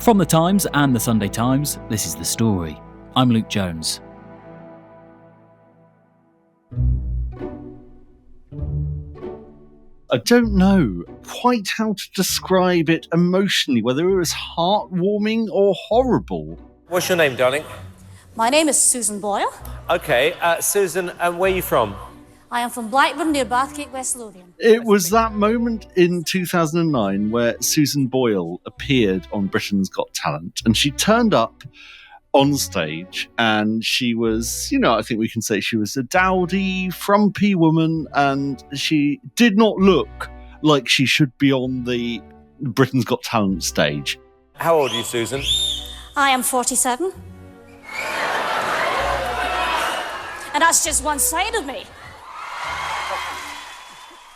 From the Times and the Sunday Times, this is The Story. I'm Luke Jones. I don't know quite how to describe it emotionally, whether it was heartwarming or horrible. What's your name, darling? My name is Susan Boyle. Okay, Susan, where are you from? I am from Blackburn near Bathgate, West Lothian. It was that moment in 2009 where Susan Boyle appeared on Britain's Got Talent, and she turned up on stage, and she was, I think we can say she was a dowdy, frumpy woman, and she did not look like she should be on the Britain's Got Talent stage. How old are you, Susan? I am 47. And that's just one side of me.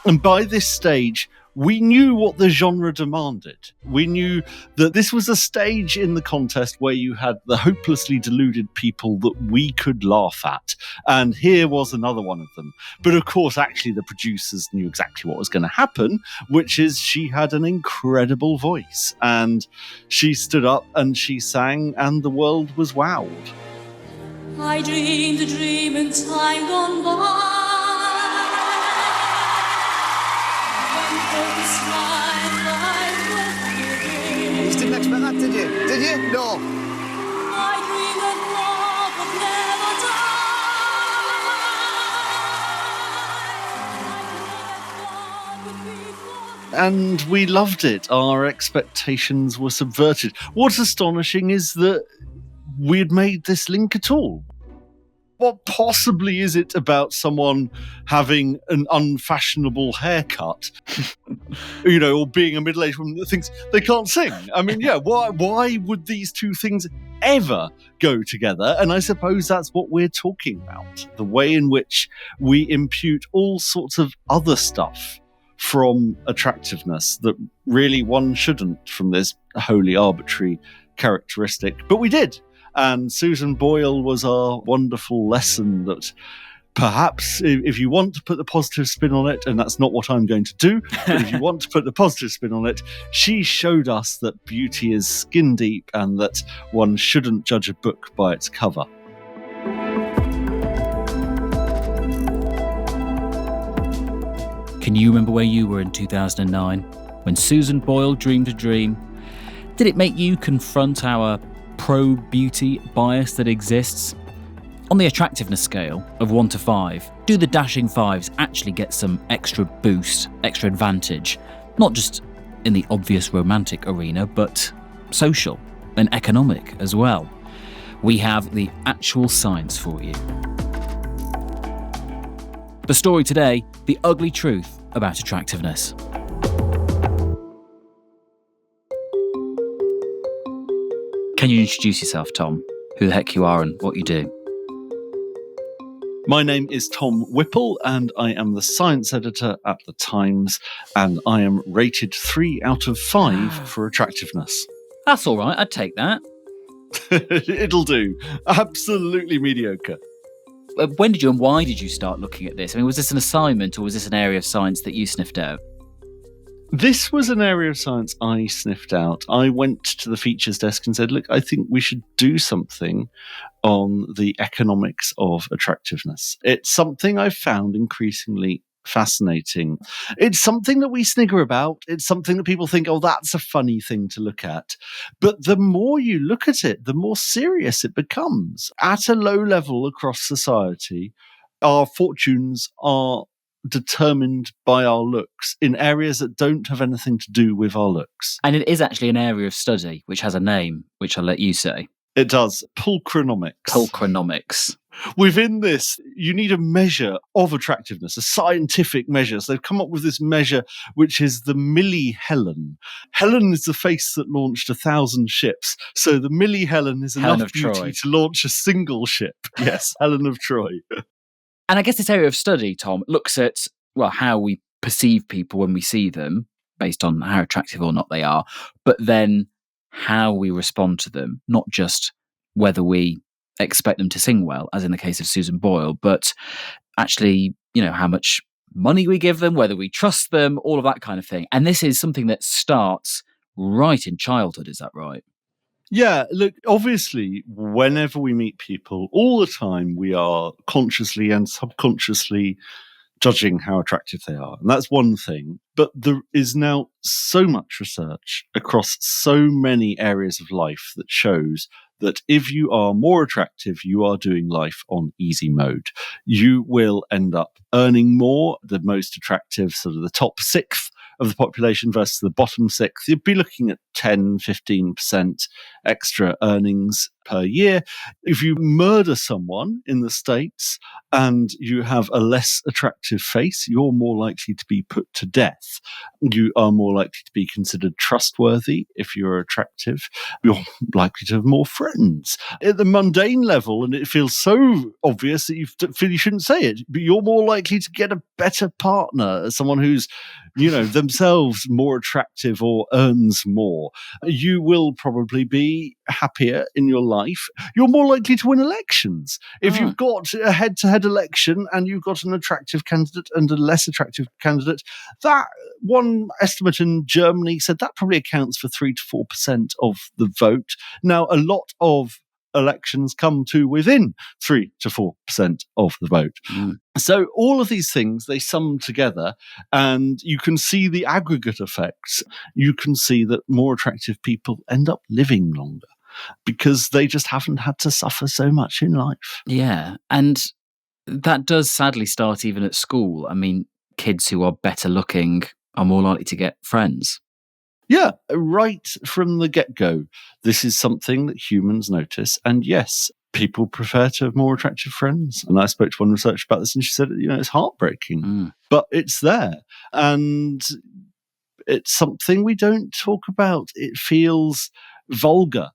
And by this stage, we knew what the genre demanded. We knew that this was a stage in the contest where you had the hopelessly deluded people that we could laugh at. And here was another one of them. But of course, actually, the producers knew exactly what was going to happen, which is she had an incredible voice. And she stood up and she sang, and the world was wowed. I dreamed a dream in time gone by. You didn't expect that, did you? Did you? No. I dreamed that love would never die. And we loved it. Our expectations were subverted. What's astonishing is that we'd made this link at all. What possibly is it about someone having an unfashionable haircut, or being a middle-aged woman that thinks they can't sing? I mean, why would these two things ever go together? And I suppose that's what we're talking about. The way in which we impute all sorts of other stuff from attractiveness that really one shouldn't from this wholly arbitrary characteristic. But we did. And Susan Boyle was our wonderful lesson that perhaps if you want to put the positive spin on it, and that's not what I'm going to do, but if you want to put the positive spin on it, she showed us that beauty is skin deep and that one shouldn't judge a book by its cover. Can you remember where you were in 2009 when Susan Boyle dreamed a dream? Did it make you confront our pro-beauty bias that exists? On the attractiveness scale of 1 to 5, do the dashing fives actually get some extra boost, extra advantage? Not just in the obvious romantic arena, but social and economic as well. We have the actual science for you. The story today, the ugly truth about attractiveness. Can you introduce yourself, Tom? Who the heck you are and what you do? My name is Tom Whipple, and I am the science editor at The Times, and I am rated 3 out of 5 for attractiveness. That's all right, I'd take that. It'll do. Absolutely mediocre. When did you and why did you start looking at this? I mean, was this an assignment or was this an area of science that you sniffed out? This was an area of science I sniffed out. I went to the features desk and said, look, I think we should do something on the economics of attractiveness. It's something I've found increasingly fascinating. It's something that we snigger about. It's something that people think, oh, that's a funny thing to look at. But the more you look at it, the more serious it becomes. At a low level across society, our fortunes are determined by our looks in areas that don't have anything to do with our looks. And it is actually an area of study which has a name, which I'll let you say. It does. Pulchronomics. Pulchronomics. Within this, you need a measure of attractiveness, a scientific measure. So they've come up with this measure, which is the millihelen. Helen is the face that launched 1,000 ships. So the millihelen is Helen enough of beauty Troy to launch a single ship. Yes, Helen of Troy. And I guess this area of study, Tom, looks at, well, how we perceive people when we see them, based on how attractive or not they are, but then how we respond to them, not just whether we expect them to sing well, as in the case of Susan Boyle, but actually, how much money we give them, whether we trust them, all of that kind of thing. And this is something that starts right in childhood, is that right? Yeah, look, obviously, whenever we meet people, all the time, we are consciously and subconsciously judging how attractive they are. And that's one thing. But there is now so much research across so many areas of life that shows that if you are more attractive, you are doing life on easy mode. You will end up earning more. The most attractive, sort of the top sixth of the population versus the bottom sixth, you'd be looking at 10, 15% extra earnings per year. If you murder someone in the States and you have a less attractive face, you're more likely to be put to death. You are more likely to be considered trustworthy if you're attractive. You're likely to have more friends. At the mundane level, and it feels so obvious that you feel you shouldn't say it, but you're more likely to get a better partner, someone who's, themselves more attractive or earns more. You will probably be happier in your life. You're more likely to win elections. If you've got a head-to-head election and you've got an attractive candidate and a less attractive candidate, that one estimate in Germany said that probably accounts for 3 to 4% of the vote. Now, a lot of elections come to within 3 to 4% of the vote. So all of these things, they sum together and you can see the aggregate effects. You can see that more attractive people end up living longer because they just haven't had to suffer so much in life. Yeah. And that does sadly start even at school. I mean, kids who are better looking are more likely to get friends. Yeah, right from the get-go, this is something that humans notice. And yes, people prefer to have more attractive friends. And I spoke to one researcher about this and she said, it's heartbreaking, but it's there. And it's something we don't talk about. It feels vulgar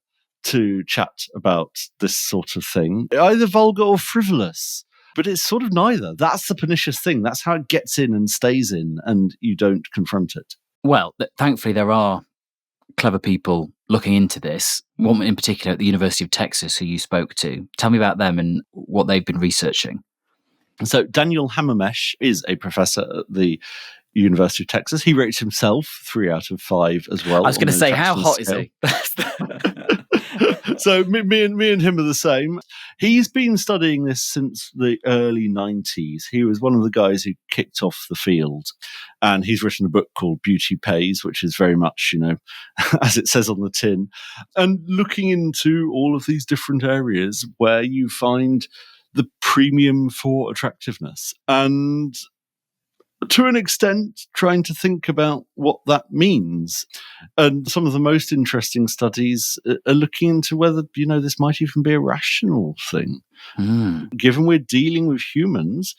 to chat about this sort of thing, either vulgar or frivolous. But it's sort of neither. That's the pernicious thing. That's how it gets in and stays in, and you don't confront it. Well, thankfully, there are clever people looking into this. One in particular at the University of Texas who you spoke to. Tell me about them and what they've been researching. So Daniel Hammermesh is a professor at the University of Texas. He rates himself 3 out of 5 as well. I was going to say, how hot is he? So me and him are the same. He's been studying this since the early 90s. He was one of the guys who kicked off the field. And he's written a book called Beauty Pays, which is very much, as it says on the tin. And looking into all of these different areas where you find the premium for attractiveness. And to an extent, trying to think about what that means. And some of the most interesting studies are looking into whether, this might even be a rational thing. Given we're dealing with humans,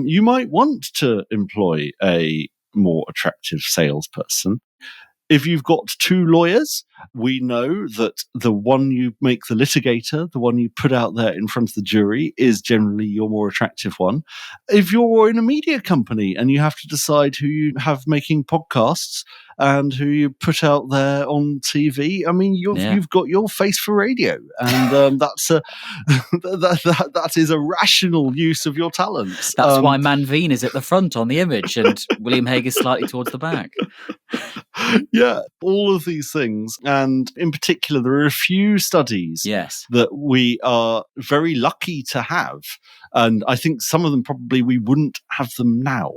you might want to employ a more attractive salesperson. If you've got 2 lawyers, we know that the one you make the litigator, the one you put out there in front of the jury, is generally your more attractive one. If you're in a media company and you have to decide who you have making podcasts and who you put out there on TV, I mean, you've got your face for radio, and that is a rational use of your talents. That's why Manveen is at the front on the image and William Hague is slightly towards the back. Yeah, all of these things. And in particular, there are a few studies that we are very lucky to have. And I think some of them probably we wouldn't have them now.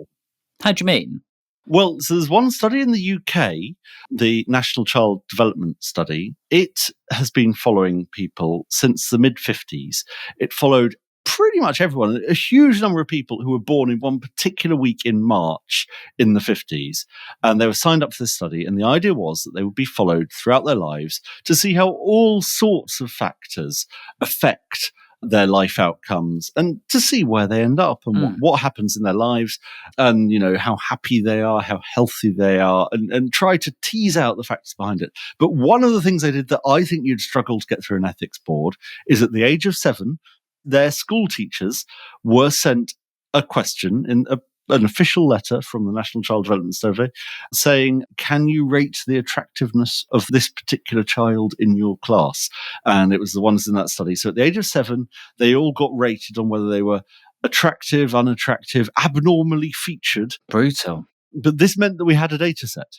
How do you mean? Well, so there's one study in the UK, the National Child Development Study. It has been following people since the mid-50s. It followed pretty much everyone, a huge number of people who were born in one particular week in March in the 50s. And they were signed up for this study. And the idea was that they would be followed throughout their lives to see how all sorts of factors affect their life outcomes and to see where they end up and what happens in their lives and, how happy they are, how healthy they are, and try to tease out the factors behind it. But one of the things they did that I think you'd struggle to get through an ethics board is at the age of 7, their school teachers were sent a question in an official letter from the National Child Development Survey saying, can you rate the attractiveness of this particular child in your class? And it was the ones in that study. So at the age of 7, they all got rated on whether they were attractive, unattractive, abnormally featured. Brutal. But this meant that we had a data set.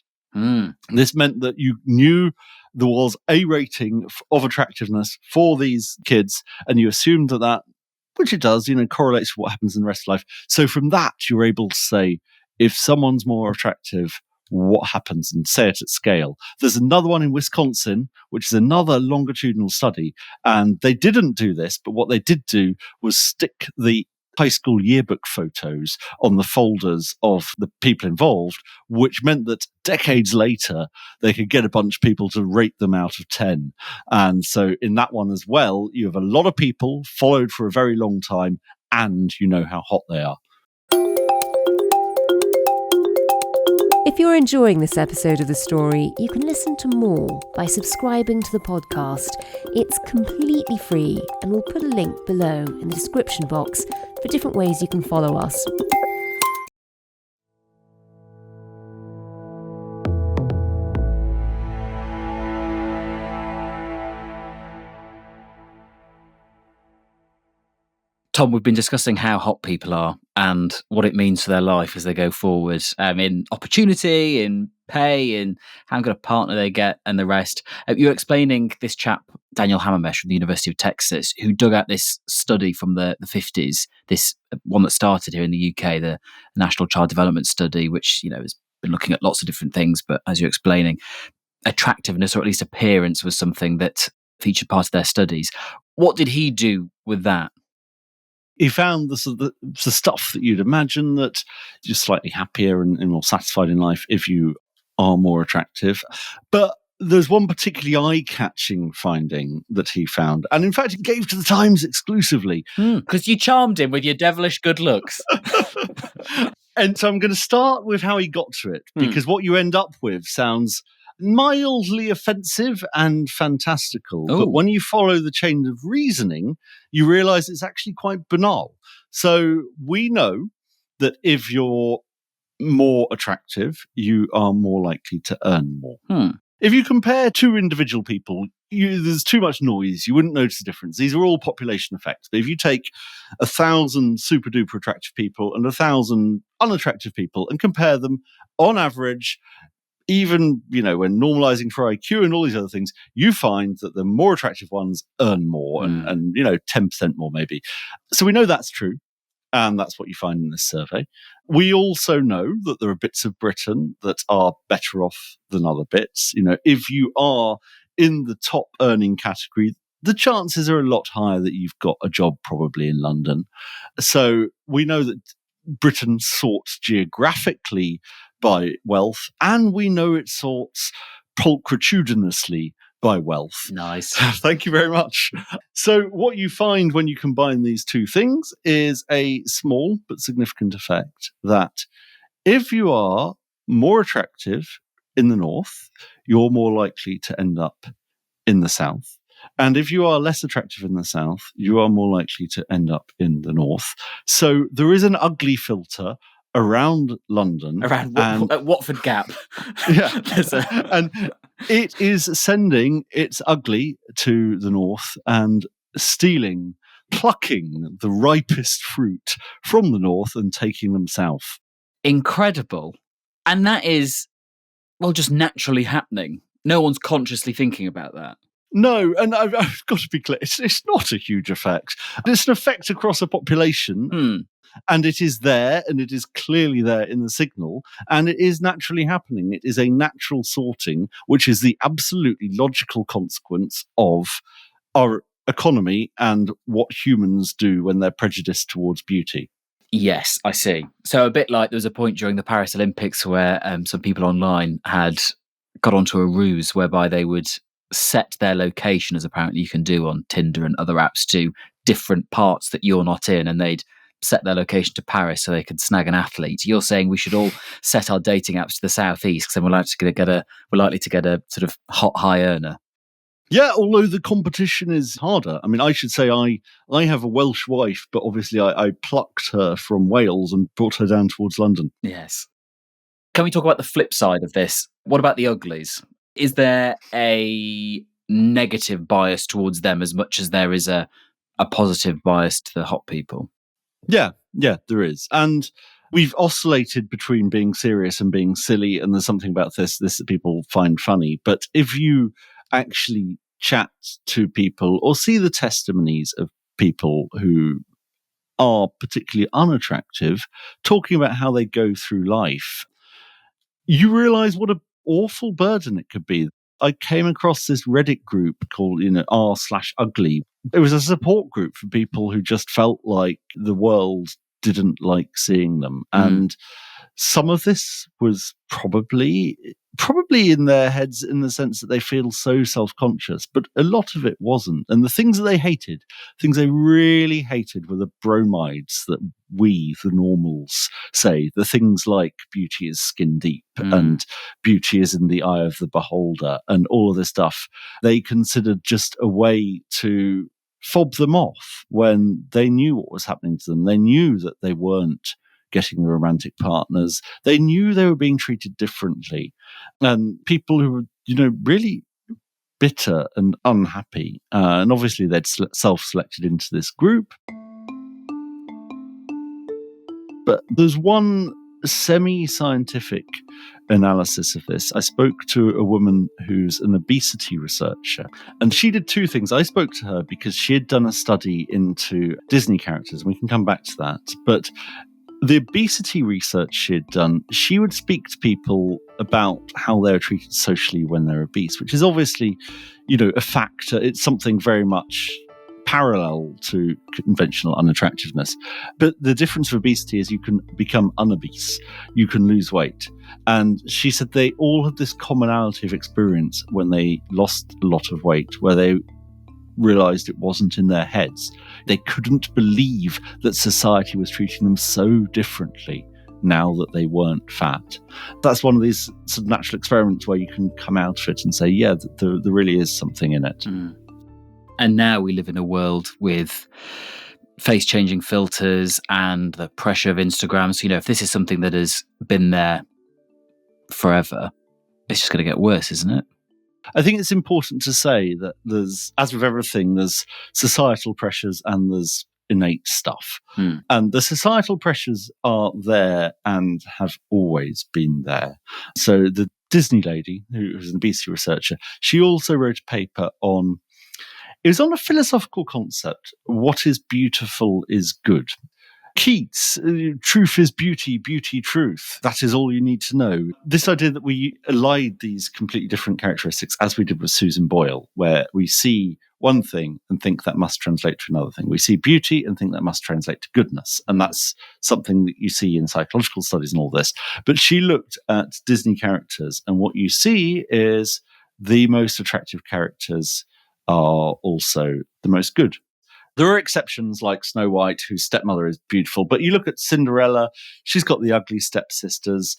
This meant that you knew there was a rating of attractiveness for these kids, and you assumed that, which it does, correlates with what happens in the rest of life. So from that, you're able to say, if someone's more attractive, what happens, and say it at scale. There's another one in Wisconsin, which is another longitudinal study, and they didn't do this, but what they did do was stick the high school yearbook photos on the folders of the people involved, which meant that decades later, they could get a bunch of people to rate them out of 10. And so in that one as well, you have a lot of people followed for a very long time, and you know how hot they are. If you're enjoying this episode of The Story, you can listen to more by subscribing to the podcast. It's completely free, and we'll put a link below in the description box for different ways you can follow us. Tom, we've been discussing how hot people are and what it means for their life as they go forward, in opportunity, in pay, in how good a partner they get, and the rest. You were explaining this chap, Daniel Hammermesh from the University of Texas, who dug out this study from the 50s, this one that started here in the UK, the National Child Development Study, which has been looking at lots of different things, but as you're explaining, attractiveness, or at least appearance, was something that featured part of their studies. What did he do with that? He found the stuff that you'd imagine, that you're slightly happier and more satisfied in life if you are more attractive. But there's one particularly eye-catching finding that he found. And in fact, he gave to the Times exclusively. Because you charmed him with your devilish good looks. And so I'm going to start with how he got to it, because what you end up with sounds mildly offensive and fantastical. Ooh. But when you follow the chain of reasoning, you realize it's actually quite banal. So we know that if you're more attractive, you are more likely to earn more. If you compare two individual people, there's too much noise. You wouldn't notice the difference. These are all population effects. But if you take 1,000 super duper attractive people and 1,000 unattractive people and compare them on average, even, when normalizing for IQ and all these other things, you find that the more attractive ones earn more and 10% more maybe. So we know that's true. And that's what you find in this survey. We also know that there are bits of Britain that are better off than other bits. If you are in the top earning category, the chances are a lot higher that you've got a job probably in London. So we know that Britain sorts geographically by wealth, and we know it sorts pulchronomically by wealth. Nice. Thank you very much. So what you find when you combine these two things is a small but significant effect, that if you are more attractive in the north, you're more likely to end up in the south. And if you are less attractive in the south, you are more likely to end up in the north. So there is an ugly filter around London. Around Watford Gap. Yeah. And it is sending its ugly to the north and plucking the ripest fruit from the north and taking them south. Incredible. And that is, just naturally happening. No one's consciously thinking about that. No, and I've got to be clear, it's not a huge effect. It's an effect across a population, and it is there, and it is clearly there in the signal, and it is naturally happening. It is a natural sorting, which is the absolutely logical consequence of our economy and what humans do when they're prejudiced towards beauty. Yes, I see. So a bit like there was a point during the Paris Olympics where some people online had got onto a ruse whereby they would set their location, as apparently you can do on Tinder and other apps, to different parts that you're not in, and they'd set their location to Paris so they could snag an athlete. You're saying we should all set our dating apps to the southeast because then we're likely to get a sort of hot high earner. Yeah, although the competition is harder. I mean, I should say I have a Welsh wife, but obviously I plucked her from Wales and brought her down towards London. Yes. Can we talk about the flip side of this? What about the uglies? Is there a negative bias towards them as much as there is a positive bias to the hot people? Yeah, there is. And we've oscillated between being serious and being silly, and there's something about this that people find funny. But if you actually chat to people or see the testimonies of people who are particularly unattractive, talking about how they go through life, you realize what an awful burden it could be. I came across this Reddit group called, r/ugly. It was a support group for people who just felt like the world didn't like seeing them. And some of this was probably in their heads in the sense that they feel so self-conscious, but a lot of it wasn't. And the things that they hated, things they really hated, were the bromides that we, the normals, say. The things like beauty is skin deep and beauty is in the eye of the beholder and all of this stuff. They considered just a way to fob them off when they knew what was happening to them. They knew that they weren't getting the romantic partners. They knew they were being treated differently. And people who were, really bitter and unhappy. And obviously they'd self-selected into this group. But there's one semi-scientific analysis of this. I spoke to a woman who's an obesity researcher, and she did two things. I spoke to her because she had done a study into Disney characters, and we can come back to that. But the obesity research she had done, she would speak to people about how they're treated socially when they're obese, which is obviously, a factor. It's something very much parallel to conventional unattractiveness. But the difference with obesity is you can become unobese, you can lose weight. And she said they all had this commonality of experience when they lost a lot of weight, where they realized it wasn't in their heads. They couldn't believe that society was treating them so differently now that they weren't fat. That's one of these sort of natural experiments where you can come out of it and say, yeah, there really is something in it. And now we live in a world with face-changing filters and the pressure of Instagram. So, if this is something that has been there forever, it's just going to get worse, isn't it? I think it's important to say that there's, as with everything, there's societal pressures and there's innate stuff. And the societal pressures are there and have always been there. So the Disney lady, who was an obesity researcher, she also wrote a paper on, it was on a philosophical concept: what is beautiful is good. Keats, truth is beauty, beauty truth. That is all you need to know. This idea that we allied these completely different characteristics, as we did with Susan Boyle, where we see one thing and think that must translate to another thing. We see beauty and think that must translate to goodness. And that's something that you see in psychological studies and all this. But she looked at Disney characters, and what you see is the most attractive characters are also the most good. There are exceptions like Snow White, whose stepmother is beautiful, but you look at Cinderella, she's got the ugly stepsisters.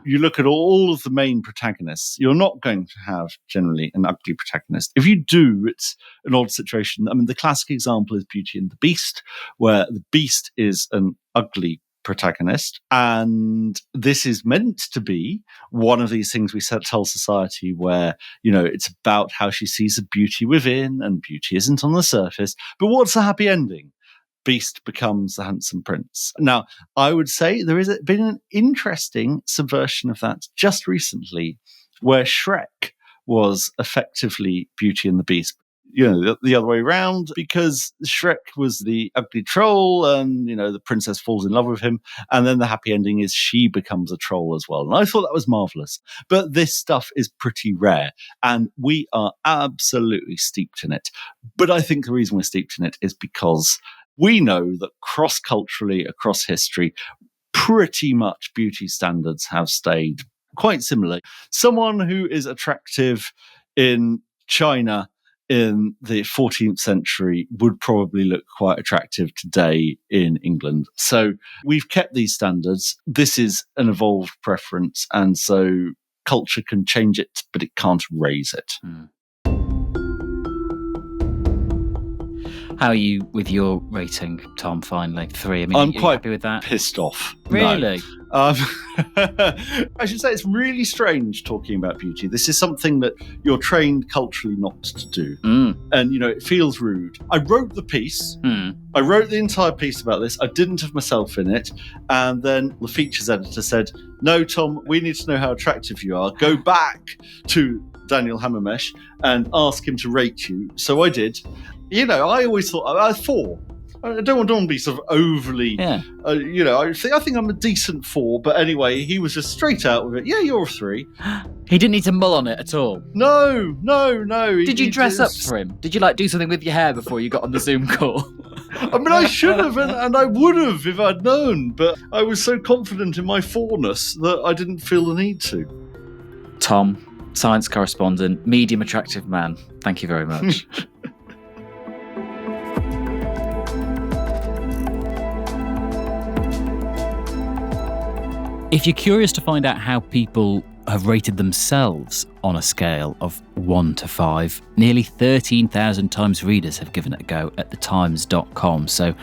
You look at all of the main protagonists, you're not going to have generally an ugly protagonist. If you do, it's an odd situation. I mean, the classic example is Beauty and the Beast, where the Beast is an ugly protagonist, and this is meant to be one of these things we tell society where it's about how she sees the beauty within, and beauty isn't on the surface. But what's the happy ending? Beast becomes the handsome prince. Now, I would say there has been an interesting subversion of that just recently, where Shrek was effectively Beauty and the Beast. The other way around, because Shrek was the ugly troll and, the princess falls in love with him. And then the happy ending is she becomes a troll as well. And I thought that was marvelous. But this stuff is pretty rare and we are absolutely steeped in it. But I think the reason we're steeped in it is because we know that cross-culturally, across history, pretty much beauty standards have stayed quite similar. Someone who is attractive in China in the 14th century would probably look quite attractive today in England. So we've kept these standards. This is an evolved preference, and so culture can change it, but it can't raise it. How are you with your rating, Tom, finally? 3. I mean, I'm are you quite happy with that? Pissed off. Really? No. I should say it's really strange talking about beauty. This is something that you're trained culturally not to do. And, it feels rude. I wrote the piece. I wrote the entire piece about this. I didn't have myself in it. And then the features editor said, no, Tom, we need to know how attractive you are. Go back to Daniel Hammermesh and ask him to rate you. So I did. You know, I always thought 4. I don't want to be sort of overly, you know, I think I'm a decent 4. But anyway, he was just straight out with it. Yeah, you're a 3. He didn't need to mull on it at all. No. Did you dress up for him? Did you do something with your hair before you got on the Zoom call? I mean, I should have, and I would have if I'd known. But I was so confident in my 4-ness that I didn't feel the need to. Tom, science correspondent, medium attractive man. Thank you very much. If you're curious to find out how people have rated themselves on a scale of 1 to 5, nearly 13,000 times readers have given it a go at thetimes.com. So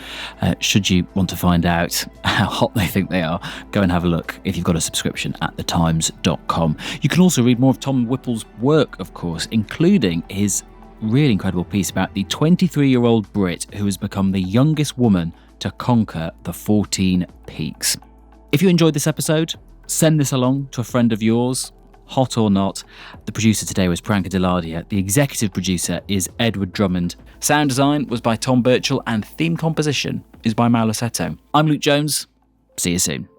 should you want to find out how hot they think they are, go and have a look if you've got a subscription at thetimes.com. You can also read more of Tom Whipple's work, of course, including his really incredible piece about the 23-year-old Brit who has become the youngest woman to conquer the 14 peaks. If you enjoyed this episode, send this along to a friend of yours, hot or not. The producer today was Pranka Deladia. The executive producer is Edward Drummond. Sound design was by Tom Birchall and theme composition is by Mauro Seto. I'm Luke Jones. See you soon.